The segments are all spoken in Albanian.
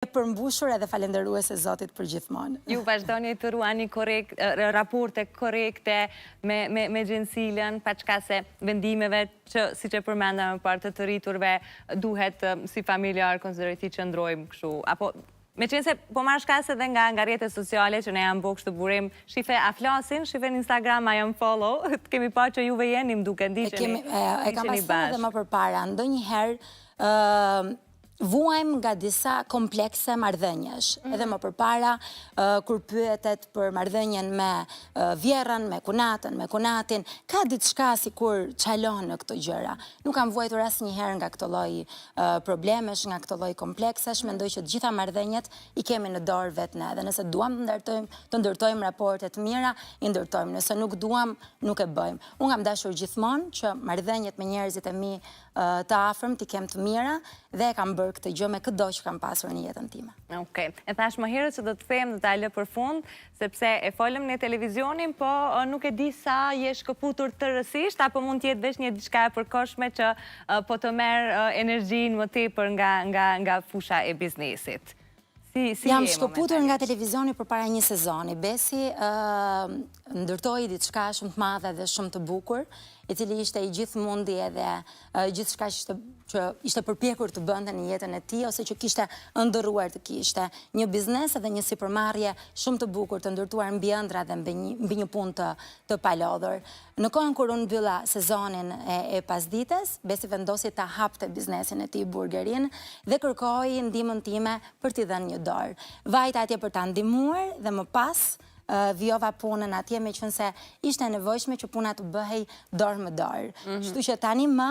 përmbushur edhe falenderuese Zotit për gjithmonë. Ju vazhdoni të ruani raporte korekte me gjensilën, pa qka se vendimeve që, si që përmenda më partë të rriturve, duhet si familjar konsideriti që ndrojmë kështu. Apo, me qenë se po marrë shkas edhe nga rrjetet sociale që ne jam bo kështu burim, shife a flasin, shife në Instagram a jam follow, të kemi pa që juve jenim duke ndi që një bashkë. E kam pasur edhe më përpara, ndonjëherë vuajmë nga disa komplekse marrëdhëniesh. Edhe më përpara, kur pyetet për marrëdhënien me vjerrën, me kunatën, me kunatin, ka diçka sikur çalon në këto gjëra. Nuk kam vuajtur asnjëherë nga këto lloj problemesh, nga këto lloj kompleksesh, mendoj që të gjitha marrëdhëniet i kemi në dorë vetë ne. Dhe nëse duam të ndërtojmë raporte të mira, i ndërtojmë. Nëse nuk duam, nuk e bëjmë. Unë kam dashur gjithmonë që marrëdhëniet me njerëzit e mi të afërm t'i kem të mira dhe e kam bërë këtë gjë me çdo që kam pasur në jetën time. Okej. E thash më herët që do të them dhe ta lë për fund, sepse e folëm në televizionin, po nuk e di sa je shkëputur tërësisht, apo mund të jetë veç një diçka e përkohshme që po të merr energjinë më tepër nga fusha e biznesit. Jam shkëputur nga televizioni përpara një sezoni. Besi ndërtoi diçka shumë të madhe dhe shumë të bukur, i cili ishte i gjithë mundi edhe gjithçka që ishte përpjekur të bënte në jetën e tij, ose që kishte ëndërruar të kishte një biznes edhe një sipërmarrje shumë të bukur të ndërtuar mbi ëndra dhe mbi një punë të palodhur. Në kohën kur unë mbylla sezonin e pasdites, Besi vendosi ta hapte biznesin e tij, burgerin, dhe kërkoi ndihmën time për t'i dhënë një dorë. Vajta atje për ta ndihmuar dhe më pas vjova punën atje, me qenë se ishte nevojshme që puna të bëhej dorë më dorë. Kështu që tani më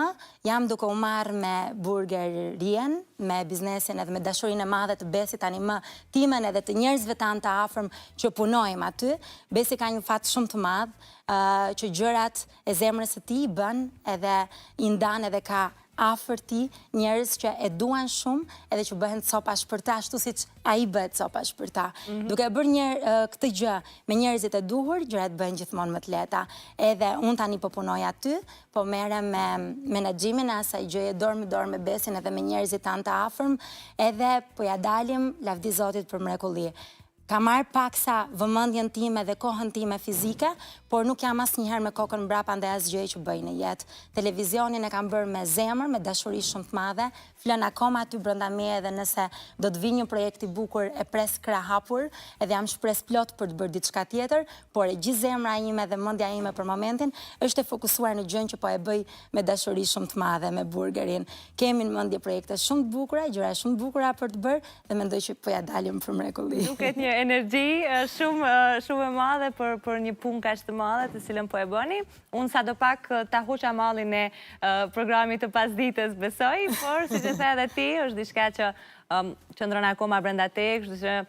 jam duke u marrë me burgerien, me biznesin edhe me dashurinë e madhe të Besit, tani më timen edhe të njerëzve tanë të afërm që punojmë aty. Besi ka një fat shumë të madh që gjërat e zemrës së tij i bën edhe i ndan edhe ka afër ti njerëz që e duan shumë edhe që bëhen copa shpërta, ashtu siç ai bëhet copa shpërta. Duke bërë këtë gjë me njerëzit e duhur, gjërat bëhen gjithmonë më të lehta. Edhe unë tani po punoj aty, po merrem me menaxhimin e asaj gjëje dorë me dorë me Besin edhe me njerëzit tanë të afërm, edhe po ja dalim lavdi Zotit për mrekulli. Ka marrë paksa vëmendjen time dhe kohën time fizike, por nuk jam asnjëherë me kokën mbrapa ndaj asgjë që bëj në jetë. Televizionin e kam bërë me zemër, me dashuri shumë të madhe, flën akoma aty brenda meje, edhe nëse do të vi një projekt i bukur, e pres krah hapur, edhe jam shpresë plot për të bërë diçka tjetër, por e gjithë zemra ime dhe mendja ime për momentin është e fokusuar në gjën që po e bëj me dashuri shumë të madhe me burgerin. Kemi në mendje projekte shumë të bukura, gjëra shumë të bukura për të bërë, dhe mendoj që po ja dalim për mrekulli. Duket një energji shumë e madhe për një punë kaq të madhe të cilën po e bëni. Unë sadopak ta hoqa mallin e programit të pasdites, besoj, por siç e the edhe ti, është diçka që qëndron akoma brenda teje, kështu që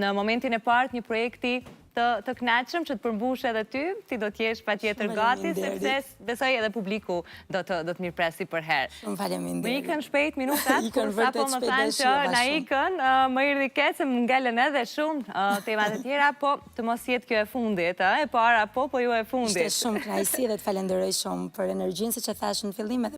në momentin e parë një projekti të kënaqshëm që të përmbush edhe ty, ti do t'jesh patjetër gati, sepse besoj edhe publiku do të mirëpresi për herë. Shumë faleminderit. Më ikën shpejt minutat, apo më thanë që na ikën, më erdhi keq se më ngelen edhe shumë temat e tjera, po të mos jetë kjo e fundit, e para po ju e fundit. Ishte shumë kënaqësi dhe të falenderoj shumë për energjinë, siç e thash në fillim.